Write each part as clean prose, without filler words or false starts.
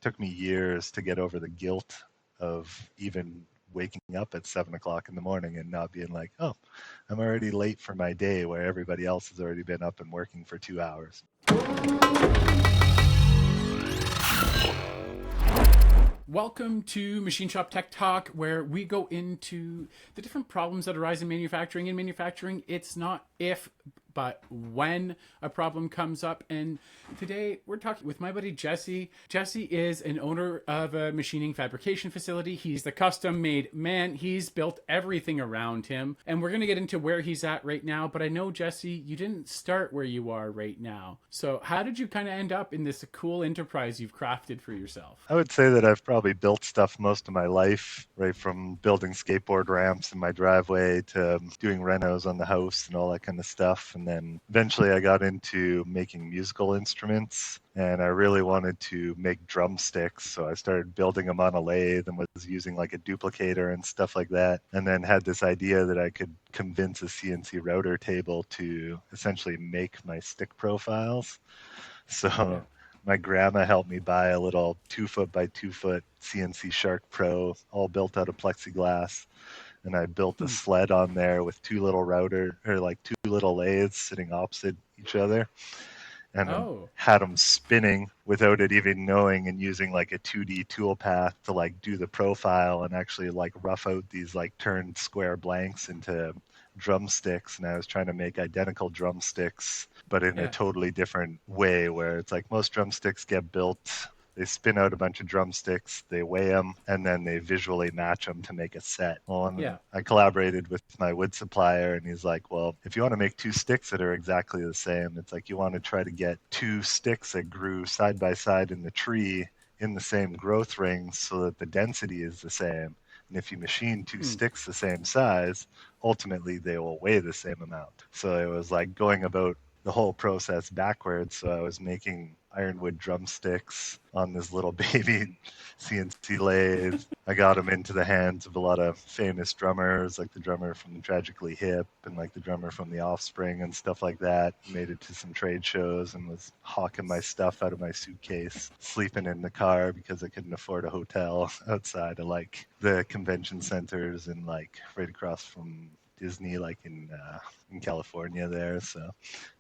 took me years to get over the guilt of even waking up at 7 o'clock in the morning and not being like, oh, I'm already late for my day where everybody else has already been up and working for 2 hours. Welcome to Machine Shop Tech Talk, where we go into the different problems that arise in manufacturing. In manufacturing, it's not if, but when a problem comes up. And today we're talking with my buddy Jesse. Jesse is an owner of a machining fabrication facility. He's the custom made man. He's built everything around him. And we're going to get into where he's at right now. But I know, Jesse, you didn't start where you are right now. So how did you kind of end up in this cool enterprise you've crafted for yourself? I would say that I've probably built stuff most of my life, right from building skateboard ramps in my driveway to doing renos on the house and all that kind of stuff. And then eventually I got into making musical instruments, and I really wanted to make drumsticks. So I started building them on a lathe and was using like a duplicator and stuff like that. And then had this idea that I could convince a CNC router table to essentially make my stick profiles. Yeah. So my grandma helped me buy a little 2 foot by 2 foot CNC Shark Pro, all built out of plexiglass. And I built a sled on there with two little lathes sitting opposite each other, and then Oh, had them spinning without it even knowing, and using like a 2D toolpath to like do the profile and actually like rough out these like turned square blanks into drumsticks. And I was trying to make identical drumsticks, but in a yeah. totally different way, where it's like most drumsticks get built, they spin out a bunch of drumsticks, they weigh them, and then they visually match them to make a set. Well, and Yeah. I collaborated with my wood supplier, and he's like, well, if you want to make two sticks that are exactly the same, it's like you want to try to get two sticks that grew side by side in the tree in the same growth rings so that the density is the same. And if you machine two sticks the same size, ultimately they will weigh the same amount. So it was like going about the whole process backwards. So I was making ironwood drumsticks on this little baby CNC lathe. I got them into the hands of a lot of famous drummers, like the drummer from Tragically Hip and like the drummer from The Offspring and stuff like that. Made it to some trade shows and was hawking my stuff out of my suitcase, sleeping in the car because I couldn't afford a hotel outside of like the convention centers and like right across from Disney, like in California there. So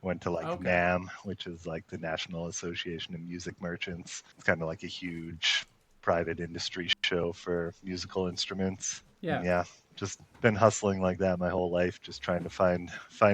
went to like Okay. NAM, which is like the National Association of Music Merchants. It's kind of like a huge private industry show for musical instruments. And Yeah. yeah, just been hustling like that my whole life, just trying to find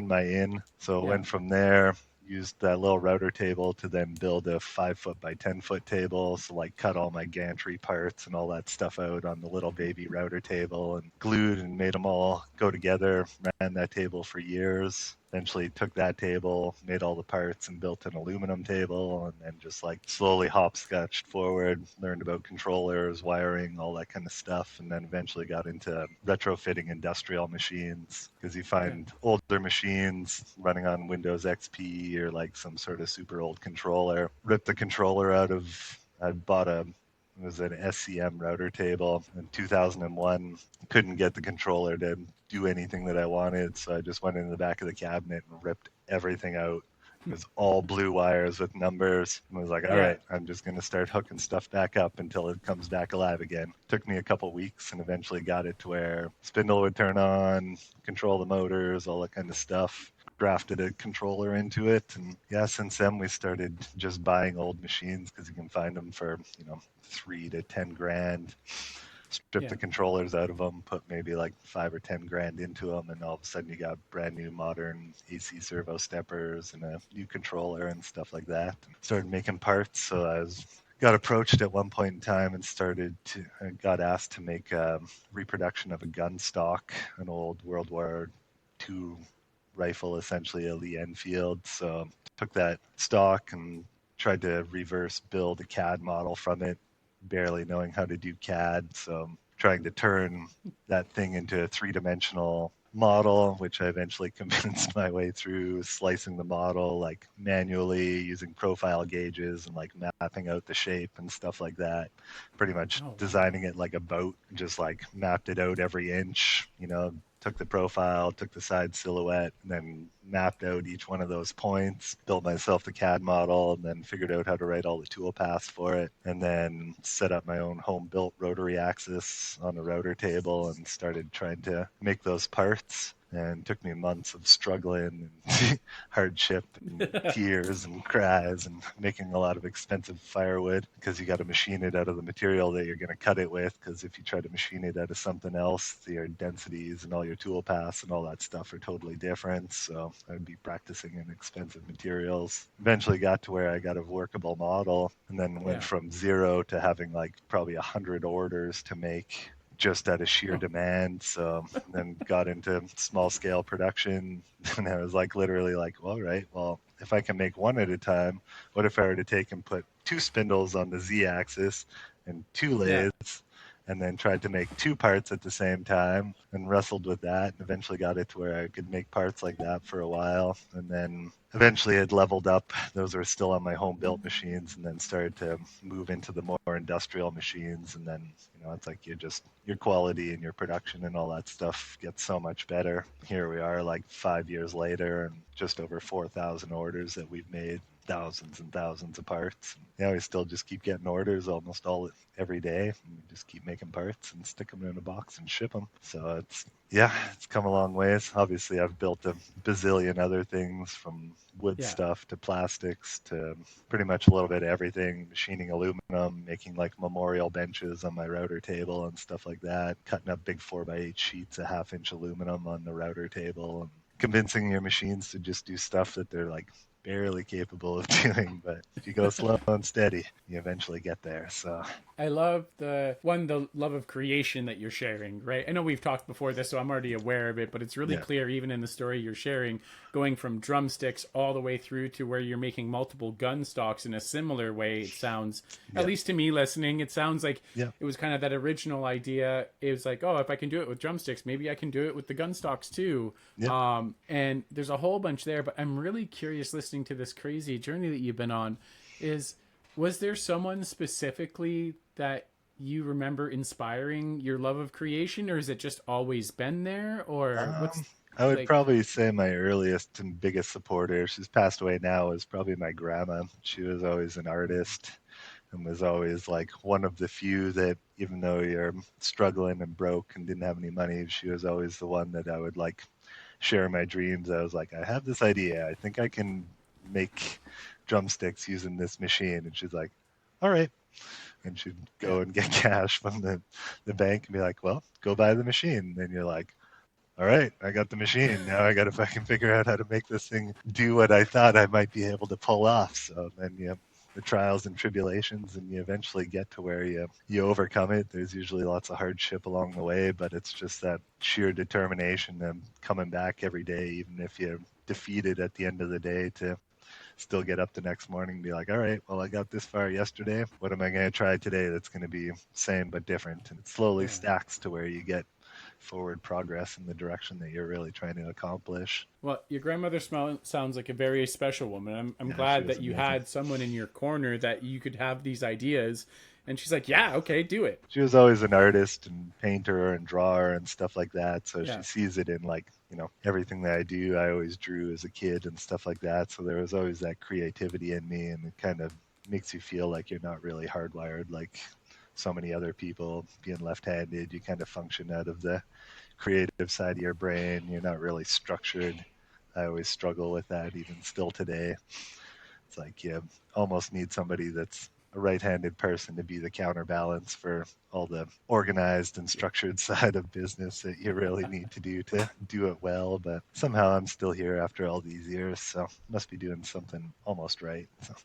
my in. So it Yeah. went from there, used that little router table to then build a 5 foot by 10 foot table. So like cut all my gantry parts and all that stuff out on the little baby router table and glued and made them all go together. Ran that table for years. Eventually took that table, made all the parts and built an aluminum table, and then just like slowly hopscotched forward, learned about controllers, wiring, all that kind of stuff. And then eventually got into retrofitting industrial machines, because you Yeah. find older machines running on Windows XP or like some sort of super old controller. Ripped the controller out of, I bought it was an SCM router table in 2001. Couldn't get the controller to do anything that I wanted, so I just went in the back of the cabinet and ripped everything out. It was all blue wires with numbers. I was like, all Yeah. right, I'm just going to start hooking stuff back up until it comes back alive again. Took me a couple weeks and eventually got it to where spindle would turn on, control the motors, all that kind of stuff. Drafted a controller into it, and yeah, since then we started just buying old machines because you can find them for 3 to 10 grand. Strip Yeah. the controllers out of them, put maybe like 5 or 10 grand into them, and all of a sudden you got brand new modern AC servo steppers and a new controller and stuff like that. Started making parts, so I was got approached at one point in time and got asked to make a reproduction of a Gunstock, an old World War II rifle, essentially a Lee Enfield. So took that stock and tried to reverse build a CAD model from it, barely knowing how to do CAD. So trying to turn that thing into a three-dimensional model, which I eventually convinced my way through slicing the model like manually using profile gauges and like mapping out the shape and stuff like that. Pretty much Oh wow. designing it like a boat, just like mapped it out every inch, took the profile, took the side silhouette, and then mapped out each one of those points, built myself the CAD model, and then figured out how to write all the tool paths for it, and then set up my own home built rotary axis on the router table and started trying to make those parts. And took me months of struggling and hardship and tears and cries and making a lot of expensive firewood because you got to machine it out of the material that you're going to cut it with. Because if you try to machine it out of something else, your densities and all your tool paths and all that stuff are totally different. So I'd be practicing in expensive materials. Eventually got to where I got a workable model and then went Yeah. from zero to having like probably 100 orders to make just out of sheer Oh, demand. So then got into small scale production. And I was like, literally like, well, right, well, if I can make one at a time, what if I were to take and put two spindles on the Z axis and two yeah. lathes and then tried to make two parts at the same time and wrestled with that and eventually got it to where I could make parts like that for a while. And then eventually it leveled up. Those were still on my home built machines and then started to move into the more industrial machines. And then, it's like your quality and your production and all that stuff gets so much better. Here we are like 5 years later and just over 4,000 orders that we've made, thousands and thousands of parts. Yeah, we still just keep getting orders almost all every day. And we just keep making parts and stick them in a box and ship them. So it's come a long ways. Obviously, I've built a bazillion other things from wood Yeah. stuff to plastics to pretty much a little bit of everything, machining aluminum, making like memorial benches on my router table and stuff like that, cutting up big 4x8 sheets of 1/2 inch aluminum on the router table and convincing your machines to just do stuff that they're like barely capable of doing. But if you go slow and steady, you eventually get there. So I love the love of creation that you're sharing, right? I know we've talked before this, so I'm already aware of it, but it's really yeah, clear even in the story you're sharing, going from drumsticks all the way through to where you're making multiple gunstocks in a similar way. It sounds, at yeah, least to me listening, it sounds like yeah, it was kind of that original idea. It was like, oh, if I can do it with drumsticks, maybe I can do it with the gunstocks too. yeah. And there's a whole bunch there, but I'm really curious listening to this crazy journey that you've been on. Is Was there someone specifically that you remember inspiring your love of creation, or is it just always been there? Or Um, what's I would like, probably say my earliest and biggest supporter, she's passed away now, is probably my grandma. She was always an artist and was always like one of the few that, even though you're struggling and broke and didn't have any money, she was always the one that I would like share my dreams. I was like, I have this idea. I think I can make drumsticks using this machine. And she's like, all right. And she'd yeah, go and get cash from the bank and be like, well, go buy the machine. And you're like, all right, I got the machine. Now I got to fucking figure out how to make this thing do what I thought I might be able to pull off. So then the trials and tribulations, and you eventually get to where you overcome it. There's usually lots of hardship along the way, but it's just that sheer determination and coming back every day, even if you're defeated at the end of the day, to still get up the next morning and be like, all right, well, I got this far yesterday. What am I going to try today that's going to be same but different? And it slowly yeah. stacks to where you get forward progress in the direction that you're really trying to accomplish. Well, your grandmother sounds like a very special woman. I'm Yeah, she glad was that you amazing. had someone in your corner that you could have these ideas. And she's like, yeah, okay, do it. She was always an artist and painter and drawer and stuff like that. So she Yeah, sees it in like, everything that I do. I always drew as a kid and stuff like that. So there was always that creativity in me, and it kind of makes you feel like you're not really hardwired like so many other people. Being left-handed, you kind of function out of the creative side of your brain. You're not really structured. I always struggle with that even still today. It's like you almost need somebody that's a right-handed person to be the counterbalance for all the organized and structured side of business that you really need to do it well. But somehow I'm still here after all these years, so must be doing something almost right. So,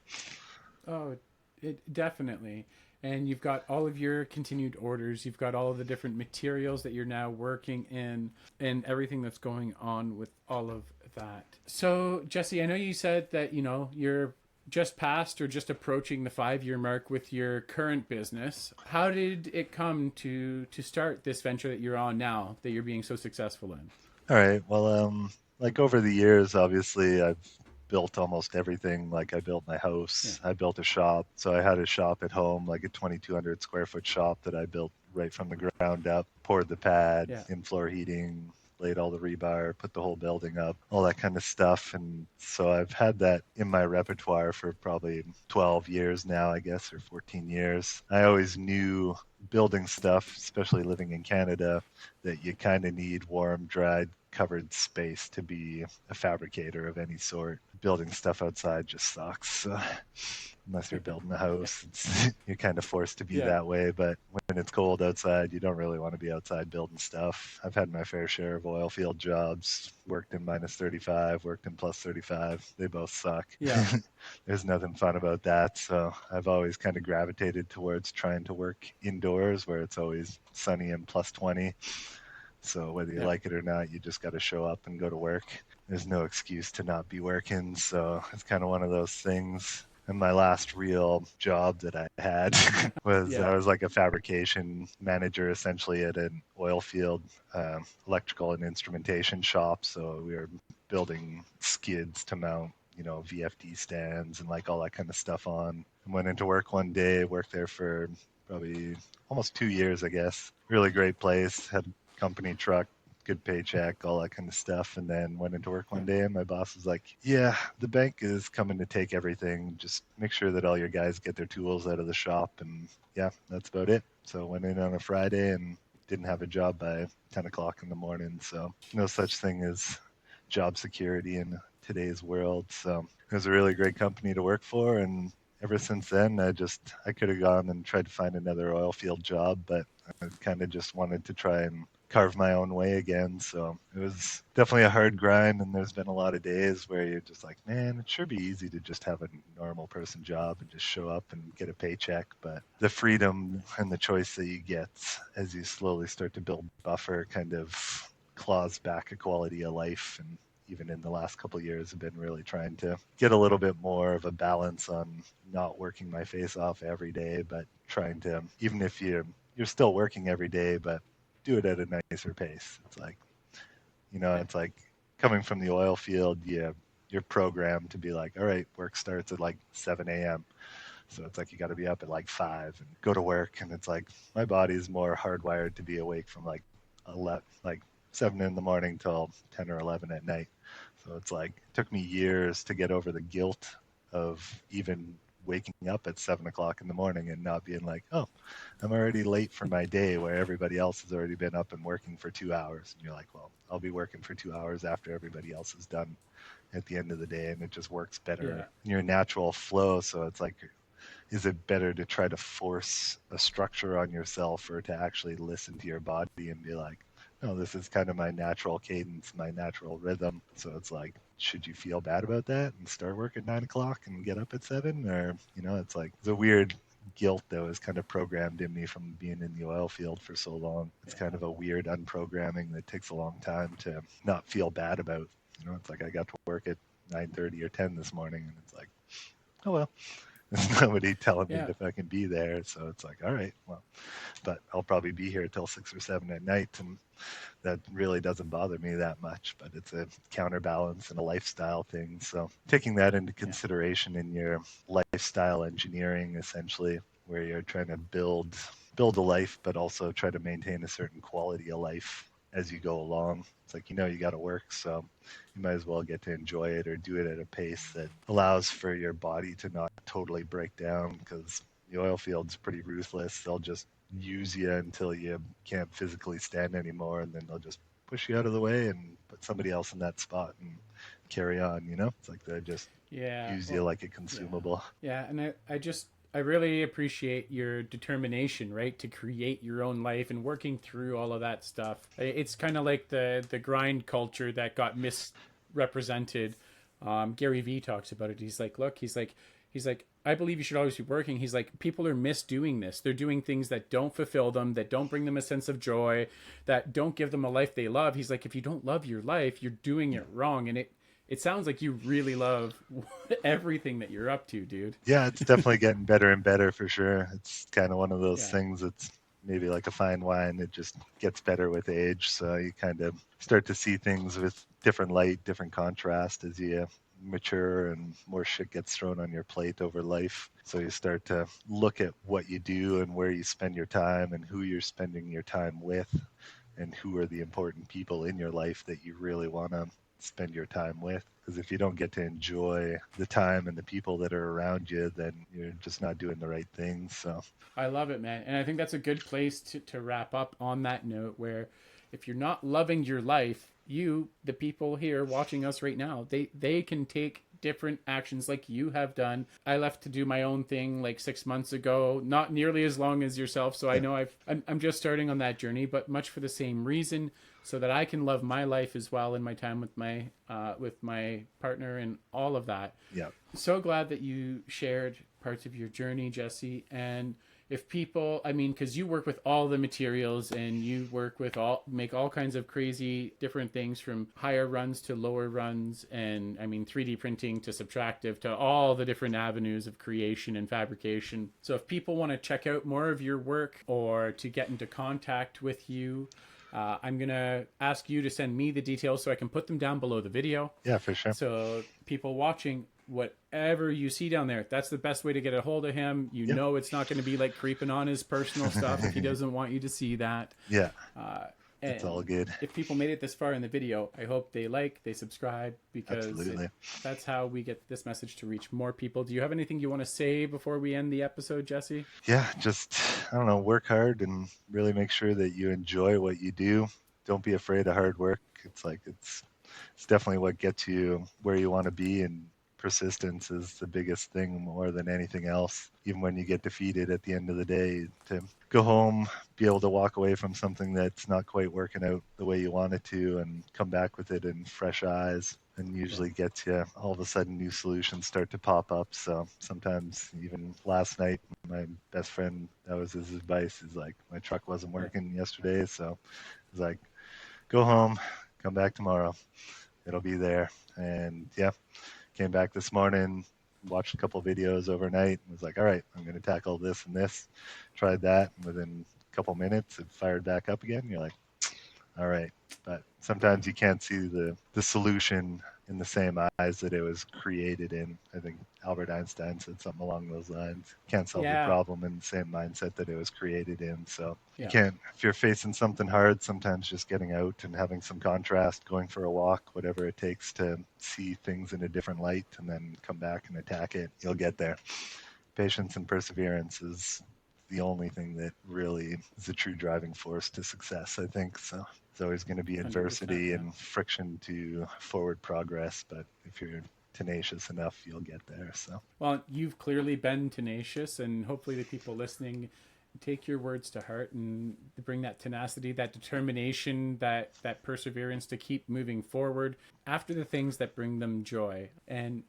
oh, it definitely. And you've got all of your continued orders. You've got all of the different materials that you're now working in, and everything that's going on with all of that. So, Jesse, I know you said that you're just past or just approaching the 5 year mark with your current business. How did it come to start this venture that you're on now that you're being so successful in? All right. Well, like over the years, obviously, I've built almost everything. Like I built my Yeah, house, I built a shop. So I had a shop at home, like a 2,200 square foot shop that I built right from the ground up, poured the pad, yeah, in floor heating, laid all the rebar, put the whole building up, all that kind of stuff. And so I've had that in my repertoire for probably 12 years now, I guess, or 14 years. I always knew building stuff, especially living in Canada, that you kind of need warm, dried, covered space to be a fabricator of any sort. Building stuff outside just sucks. So, unless you're building a yeah, house, you're kind of forced to be yeah, that way. But when it's cold outside, you don't really want to be outside building stuff. I've had my fair share of oil field jobs, worked in minus 35, worked in plus 35. They both suck. yeah, There's nothing fun about that. So I've always kind of gravitated towards trying to work indoors where it's always sunny and plus 20. So whether you yeah, like it or not, you just got to show up and go to work. There's no excuse to not be working. So it's kind of one of those things. And my last real job that I had was yeah, I was like a fabrication manager essentially at an oil field electrical and instrumentation shop. So we were building skids to mount, VFD stands and like all that kind of stuff on. And went into work one day, worked there for probably almost 2 years, I guess. Really great place. Had company truck, good paycheck, all that kind of stuff. And then went into work yeah, one day and my boss was like, "Yeah, the bank is coming to take everything. Just make sure that all your guys get their tools out of the shop." And yeah, that's about it. So went in on a Friday and didn't have a job by 10 o'clock in the morning. So no such thing as job security in today's world. So it was a really great company to work for. And ever since then, I could have gone and tried to find another oil field job, but I kind of just wanted to try and carve my own way again. So it was definitely a hard grind. And there's been a lot of days where you're just like, man, it should be easy to just have a normal person job and just show up and get a paycheck. But the freedom and the choice that you get as you slowly start to build buffer kind of claws back a quality of life. And even in the last couple of years, I've been really trying to get a little bit more of a balance on not working my face off every day, but trying to, even if you're still working every day, but do it at a nicer pace. It's like, yeah, it's like coming from the oil field, you're programmed to be like, all right, work starts at like 7 a.m. So it's like you got to be up at like 5 and go to work. And it's like my body's more hardwired to be awake from like 11, like 7 in the morning till 10 or 11 at night. So it's like it took me years to get over the guilt of even waking up at 7 o'clock in the morning and not being like, oh, I'm already late for my day where everybody else has already been up and working for 2 hours. And you're like, well, I'll be working for 2 hours after everybody else is done at the end of the day. And it just works better yeah, in your natural flow. So it's like, is it better to try to force a structure on yourself or to actually listen to your body and be like, no, this is kind of my natural cadence, my natural rhythm. So it's like, should you feel bad about that and start work at 9 o'clock and get up at 7? Or, it's like the weird guilt that was kind of programmed in me from being in the oil field for so long. It's kind yeah, of a weird unprogramming that takes a long time to not feel bad about. It's like I got to work at 9:30 or 10 this morning and it's like, oh well, there's nobody telling me yeah, if I can be there. So it's like, all right, well, but I'll probably be here till 6 or 7 at night. And that really doesn't bother me that much, but it's a counterbalance and a lifestyle thing. So taking that into yeah, consideration in your lifestyle engineering, essentially, where you're trying to build a life, but also try to maintain a certain quality of life as you go along. It's like, you got to work. So you might as well get to enjoy it or do it at a pace that allows for your body to not totally break down because the oil field's pretty ruthless. They'll just use you until you can't physically stand anymore, and then they'll just push you out of the way and put somebody else in that spot and carry on. It's like they just yeah. use you Well, like a yeah, consumable. yeah, and I really appreciate your determination, right, to create your own life and working through all of that stuff. It's kind of like the grind culture that got misrepresented. Gary Vee talks about it. He's like, look, he's like, I believe you should always be working. He's like, people are misdoing this. They're doing things that don't fulfill them, that don't bring them a sense of joy, that don't give them a life they love. He's like, if you don't love your life, you're doing it wrong. And it sounds like you really love everything that you're up to, dude. Yeah, it's definitely getting better and better for sure. It's kind of one of those Yeah, things that's maybe like a fine wine, it just gets better with age. So you kind of start to see things with different light, different contrast as you mature and more shit gets thrown on your plate over life. So you start to look at what you do and where you spend your time and who you're spending your time with and who are the important people in your life that you really want to spend your time with. Because if you don't get to enjoy the time and the people that are around you, then you're just not doing the right things. So, I love it, man. And I think that's a good place to wrap up on that note where if you're not loving your life, you, the people here watching us right now, they can take different actions like you have done. I left to do my own thing like 6 months ago, not nearly as long as yourself. So I yeah, know I'm just starting on that journey, but much for the same reason, so that I can love my life as well in my time with my partner and all of that. yeah, So glad that you shared parts of your journey, Jesse. And if people, I mean, because you work with all the materials and you work with make all kinds of crazy different things from higher runs to lower runs. And I mean, 3D printing to subtractive to all the different avenues of creation and fabrication. So if people want to check out more of your work or to get into contact with you, I'm going to ask you to send me the details so I can put them down below the video. yeah, for sure. So people watching, whatever you see down there, that's the best way to get a hold of him. You Yeah. know it's not going to be like creeping on his personal stuff if he doesn't want you to see that. Yeah, Uh, it's all and good. if people made it this far in the video, I hope they subscribe, because Absolutely. that's how we get this message to reach more people. Do you have anything you want to say before we end the episode, Jesse? Yeah, just, I don't know, work hard and really make sure that you enjoy what you do. Don't be afraid of hard work. It's definitely what gets you where you want to be, and persistence is the biggest thing more than anything else. Even when you get defeated at the end of the day, to go home, be able to walk away from something that's not quite working out the way you want it to, and come back with it in fresh eyes, and Yeah. usually gets you all of a sudden new solutions start to pop up. So sometimes, even last night, my best friend, that was his advice. He's like, my truck wasn't Yeah. working yesterday, so he's like, go home, come back tomorrow, it'll be there. And yeah, came back this morning, watched a couple videos overnight, and was like, all right, I'm going to tackle this and this. Tried that, and within a couple minutes, it fired back up again. You're like, all right. But sometimes you can't see the solution in the same eyes that it was created in. I think Albert Einstein said something along those lines. Can't solve the Yeah. problem in the same mindset that it was created in. So you Yeah. can't, if you're facing something hard, sometimes just getting out and having some contrast, going for a walk, whatever it takes to see things in a different light and then come back and attack it, you'll get there. Patience and perseverance is the only thing that really is the true driving force to success, I think. So there's always going to be 100%. adversity Yeah. and friction to forward progress, but if you're tenacious enough, you'll get there. So Well, you've clearly been tenacious, and hopefully the people listening take your words to heart and bring that tenacity, that determination, that perseverance to keep moving forward after the things that bring them joy. And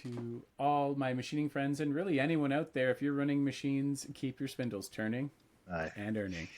to all my machining friends, and really anyone out there, if you're running machines, keep your spindles turning I and earning.